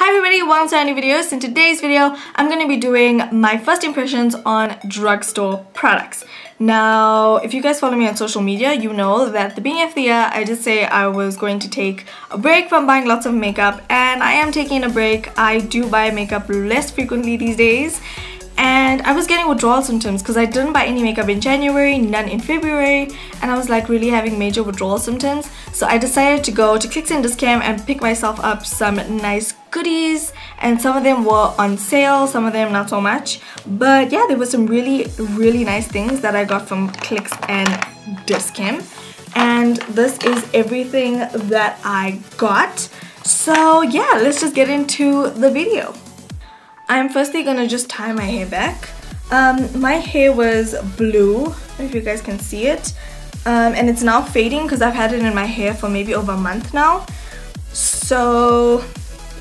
Hi everybody, welcome to our new video. So in today's video, I'm going to be doing my first impressions on drugstore products. Now, if you guys follow me on social media, you know that at the beginning of the year, I did say I was going to take a break from buying lots of makeup, and I am taking a break. I do buy makeup less frequently these days. And I was getting withdrawal symptoms because I didn't buy any makeup in January, none in February, and I was like really having major withdrawal symptoms. So I decided to go to Clicks and Discam and pick myself up some nice goodies, and some of them were on sale, some of them not so much. But yeah, there were some really nice things that I got from Clicks and Discam, and this is everything that I got. So yeah, let's just get into the video. I'm firstly gonna just tie my hair back. My hair was blue, I don't know if you guys can see it, and it's now fading because I've had it in my hair for maybe over a month now. So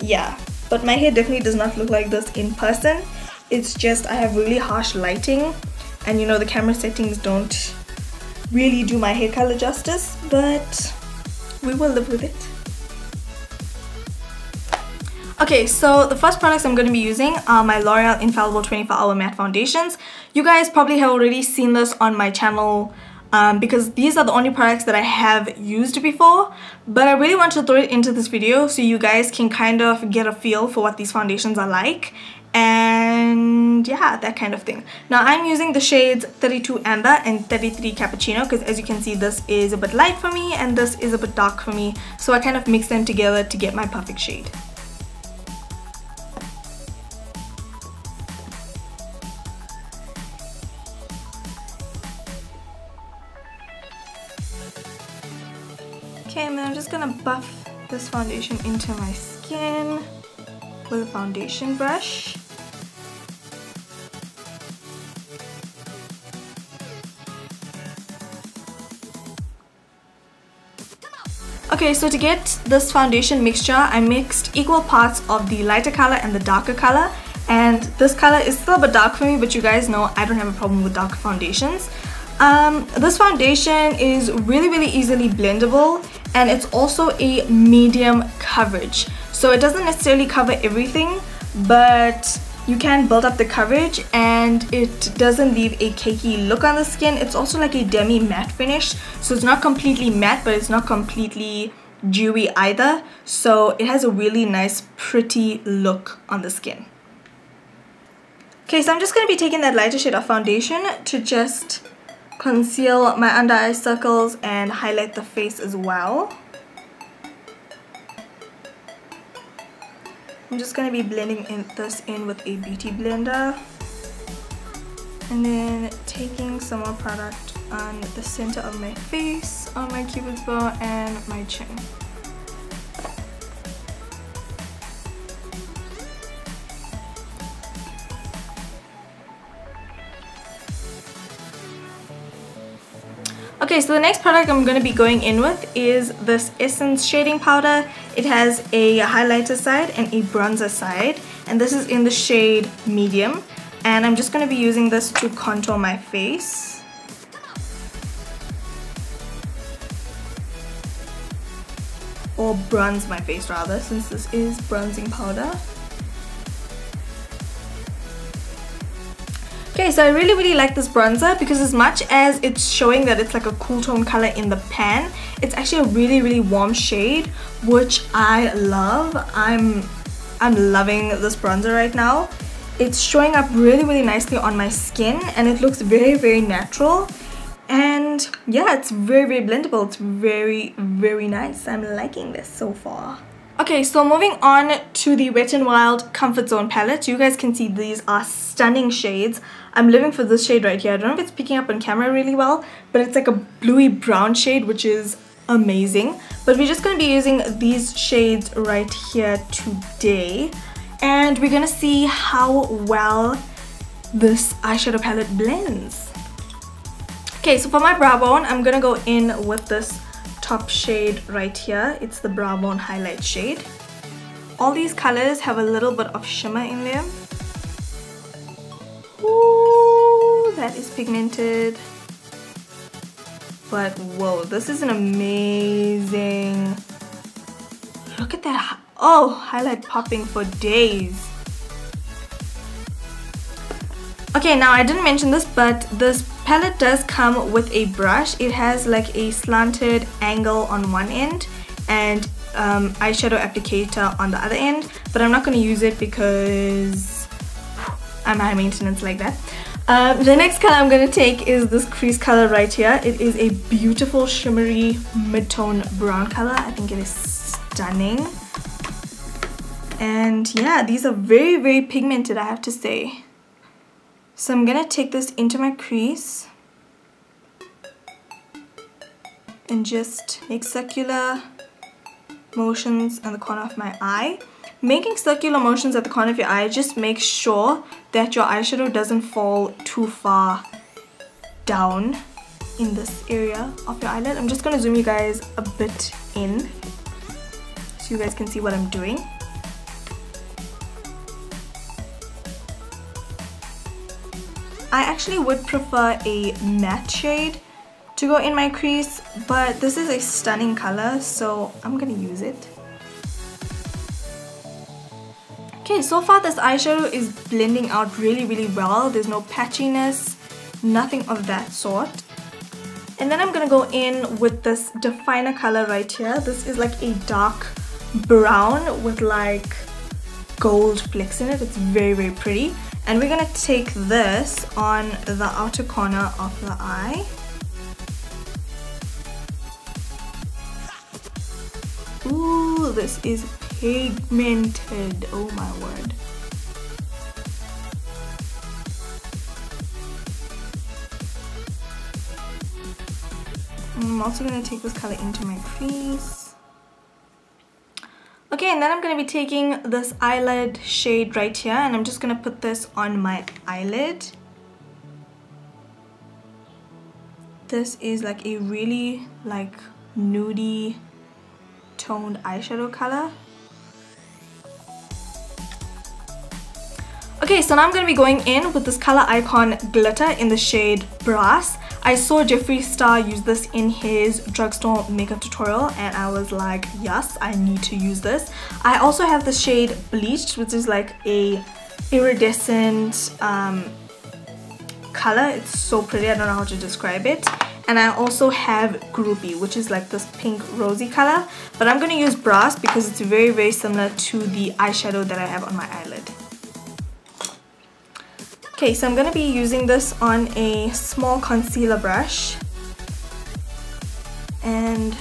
yeah, but my hair definitely does not look like this in person. It's just I have really harsh lighting, and you know the camera settings don't really do my hair color justice, but we will live with it. Okay, so the first products I'm going to be using are my L'Oreal Infallible 24-Hour Matte Foundations. You guys probably have already seen this on my channel because these are the only products that I have used before, but I really want to throw it into this video so you guys can kind of get a feel for what these foundations are like, and yeah, that kind of thing. Now I'm using the shades 32 Amber and 33 Cappuccino because as you can see, this is a bit light for me and this is a bit dark for me, so I kind of mix them together to get my perfect shade. Okay, and then I'm just gonna buff this foundation into my skin with a foundation brush. Okay, so to get this foundation mixture, I mixed equal parts of the lighter color and the darker color. And this color is still a bit dark for me, but you guys know I don't have a problem with dark foundations. This foundation is really easily blendable, and it's also a medium coverage, so it doesn't necessarily cover everything, but you can build up the coverage and it doesn't leave a cakey look on the skin. It's also like a demi matte finish, so it's not completely matte but it's not completely dewy either, so it has a really nice pretty look on the skin. Okay, so I'm just going to be taking that lighter shade of foundation to just conceal my under eye circles and highlight the face as well. I'm just going to be blending this in with a beauty blender, and then taking some more product on the center of my face, on my cupid's bow and my chin. Okay, so the next product I'm going to be going in with is this Essence shading powder. It has a highlighter side and a bronzer side, and this is in the shade medium, and I'm just going to be using this to contour my face. Or bronze my face rather, since this is bronzing powder. Okay, so I really like this bronzer because as much as it's showing that it's like a cool tone color in the pan, it's actually a really warm shade, which I love. I'm loving this bronzer right now. It's showing up really nicely on my skin, and it looks very natural, and yeah, it's very blendable. It's very nice. I'm liking this so far. Okay, so moving on to the Wet n Wild Comfort Zone palette. You guys can see these are stunning shades. I'm living for this shade right here. I don't know if it's picking up on camera really well, but it's like a bluey brown shade, which is amazing. But we're just going to be using these shades right here today, and we're going to see how well this eyeshadow palette blends. Okay, so for my brow bone, I'm going to go in with this top shade right here. It's the brow bone highlight shade. All these colors have a little bit of shimmer in them. Ooh, that is pigmented. But whoa, this is an amazing Look at that Oh, highlight popping for days. Okay, now I didn't mention this, but this palette does come with a brush. It has like a slanted angle on one end and eyeshadow applicator on the other end, but I'm not going to use it because I'm high maintenance like that. The next color I'm going to take is this crease color right here. It is a beautiful shimmery mid-tone brown color. I think it is stunning. And yeah, these are very, very pigmented, I have to say. So I'm going to take this into my crease and just make circular motions in the corner of my eye. Making circular motions at the corner of your eye just makes sure that your eyeshadow doesn't fall too far down in this area of your eyelid. I'm just going to zoom you guys a bit in so you guys can see what I'm doing. I actually would prefer a matte shade to go in my crease, but this is a stunning color, so I'm gonna use it. Okay, so far this eyeshadow is blending out really, really well. There's no patchiness, nothing of that sort. And then I'm gonna go in with this definer color right here. This is like a dark brown with like gold flecks in it. It's very, very pretty. And we're gonna take this on the outer corner of the eye. Ooh, this is pigmented. Oh my word. I'm also gonna take this color into my crease. Okay, and then I'm going to be taking this eyelid shade right here and I'm just going to put this on my eyelid. This is like a really like nudie toned eyeshadow color. Okay, so now I'm going to be going in with this Color Icon glitter in the shade Brass. I saw Jeffree Star use this in his drugstore makeup tutorial and I was like, yes, I need to use this. I also have the shade Bleached, which is like a iridescent color. It's so pretty, I don't know how to describe it. And I also have Groupie, which is like this pink rosy color. But I'm going to use Brass because it's very, very similar to the eyeshadow that I have on my eyelid. Okay, so I'm going to be using this on a small concealer brush. And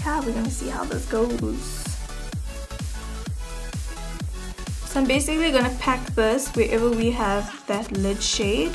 yeah, we're going to see how this goes. So I'm basically going to pack this wherever we have that lid shade.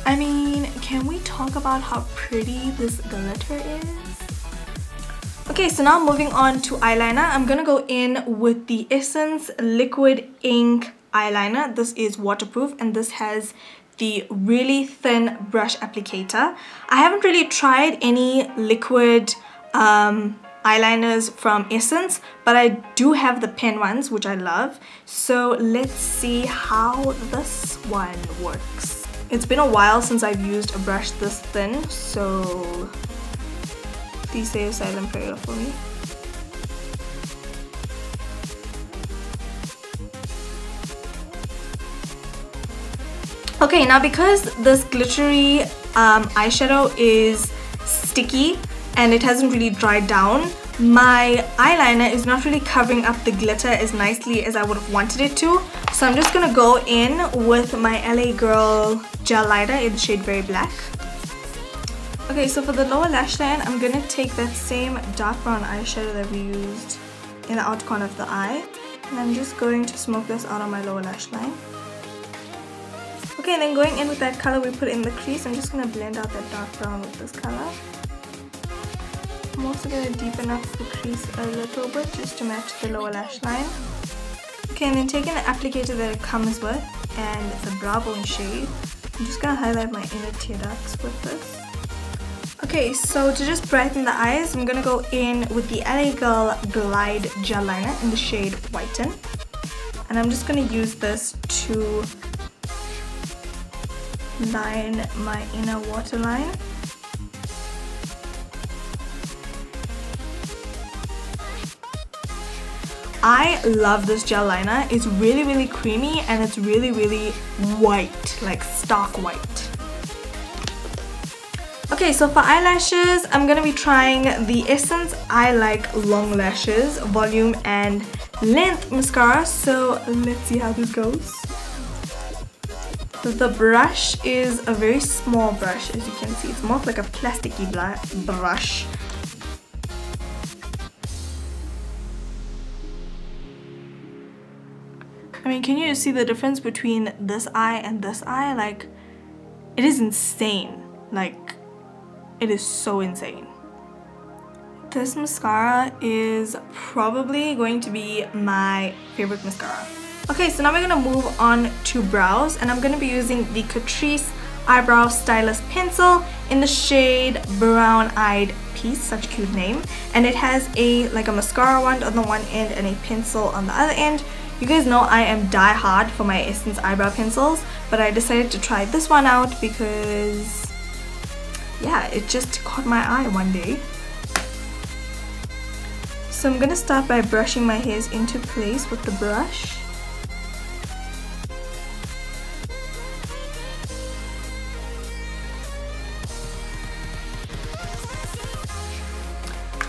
I mean, can we talk about how pretty this glitter is? Okay, so now moving on to eyeliner. I'm gonna go in with the Essence Liquid Ink eyeliner. This is waterproof and this has the really thin brush applicator. I haven't really tried any liquid eyeliners from Essence, but I do have the pen ones, which I love. So let's see how this one works. It's been a while since I've used a brush this thin, so please say a silent prayer for me. Okay, now because this glittery eyeshadow is sticky and it hasn't really dried down, my eyeliner is not really covering up the glitter as nicely as I would have wanted it to. So I'm just gonna go in with my LA Girl gel liner in the shade Very Black. Okay, so for the lower lash line, I'm gonna take that same dark brown eyeshadow that we used in the outer corner of the eye, and I'm just going to smoke this out on my lower lash line. Okay, and then going in with that color we put in the crease, I'm just gonna blend out that dark brown with this color. I'm also gonna deepen up the crease a little bit just to match the lower lash line. Okay, and then taking the applicator that it comes with, and it's a brow bone shade, I'm just gonna highlight my inner tear ducts with this. Okay, so to just brighten the eyes, I'm gonna go in with the LA Girl Glide Gel Liner in the shade Whiten. And I'm just gonna use this to line my inner waterline. I love this gel liner. It's really, really creamy and it's really, really white, like stark white. Okay, so for eyelashes, I'm gonna be trying the Essence I Like Long Lashes Volume and Length Mascara. So let's see how this goes. The brush is a very small brush, as you can see. It's more of like a plasticky brush. I mean, can you see the difference between this eye and this eye? Like, it is insane. Like, it is so insane. This mascara is probably going to be my favorite mascara. Okay, so now we're gonna move on to brows, and I'm gonna be using the Catrice Eyebrow Stylus Pencil in the shade Brown Eyed Peas, such a cute name. And it has like a mascara wand on the one end and a pencil on the other end. You guys know I am die hard for my Essence eyebrow pencils, but I decided to try this one out because, yeah, it just caught my eye one day. So I'm gonna start by brushing my hairs into place with the brush.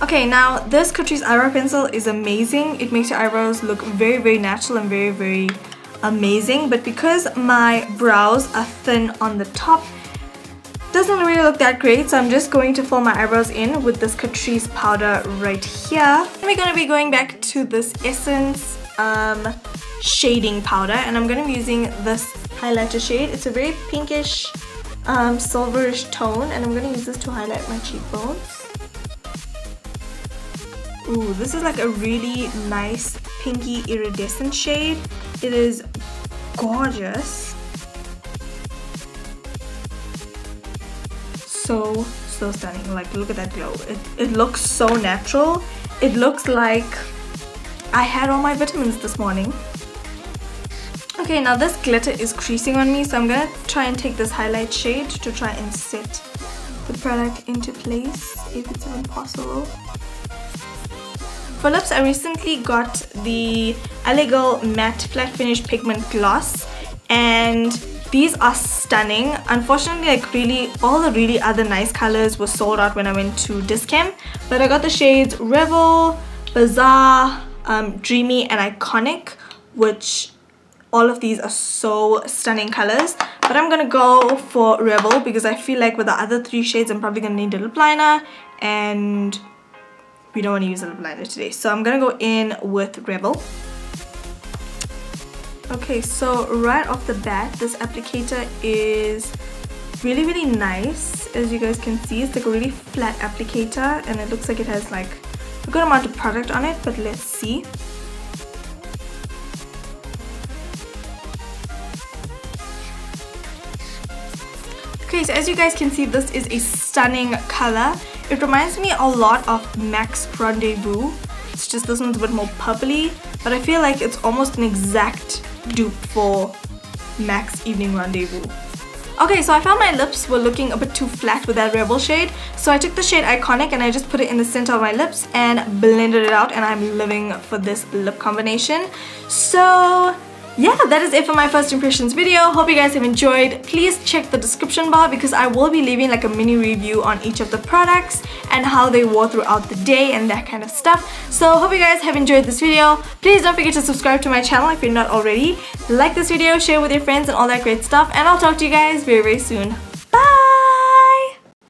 Okay, now this Catrice eyebrow pencil is amazing. It makes your eyebrows look very, very natural and very, very amazing. But because my brows are thin on the top, it doesn't really look that great. So I'm just going to fill my eyebrows in with this Catrice powder right here. And we're going to be going back to this Essence shading powder. And I'm going to be using this highlighter shade. It's a very pinkish, silverish tone. And I'm going to use this to highlight my cheekbones. Ooh, this is like a really nice pinky iridescent shade. It is gorgeous. So stunning. Like, look at that glow. It looks so natural. It looks like I had all my vitamins this morning. Okay, now this glitter is creasing on me, so I'm gonna try and take this highlight shade to try and set the product into place, if it's even possible. For lips, I recently got the LA Girl Matte Flat Finish Pigment Gloss, and these are stunning. Unfortunately, like all the really other nice colors were sold out when I went to Discam, but I got the shades Revel, Bazaar, Dreamy, and Iconic, which all of these are so stunning colors. But I'm gonna go for Revel because I feel like with the other three shades, I'm probably gonna need a lip liner, and we don't want to use a lip liner today, so I'm gonna go in with Revel. Okay, so right off the bat, this applicator is really, really nice. As you guys can see, it's like a really flat applicator, and it looks like it has like a good amount of product on it, but let's see. Okay, so as you guys can see, this is a stunning color. It reminds me a lot of MAC's Rendezvous. It's just this one's a bit more purpley, but I feel like it's almost an exact dupe for MAC's Evening Rendezvous. Okay, so I found my lips were looking a bit too flat with that Rebel shade, so I took the shade Iconic and I just put it in the center of my lips and blended it out, and I'm living for this lip combination. So yeah, that is it for my first impressions video. Hope you guys have enjoyed. Please check the description bar because I will be leaving like a mini review on each of the products and how they wore throughout the day and that kind of stuff. So hope you guys have enjoyed this video. Please don't forget to subscribe to my channel if you're not already. Like this video, share with your friends and all that great stuff, and I'll talk to you guys very, very soon.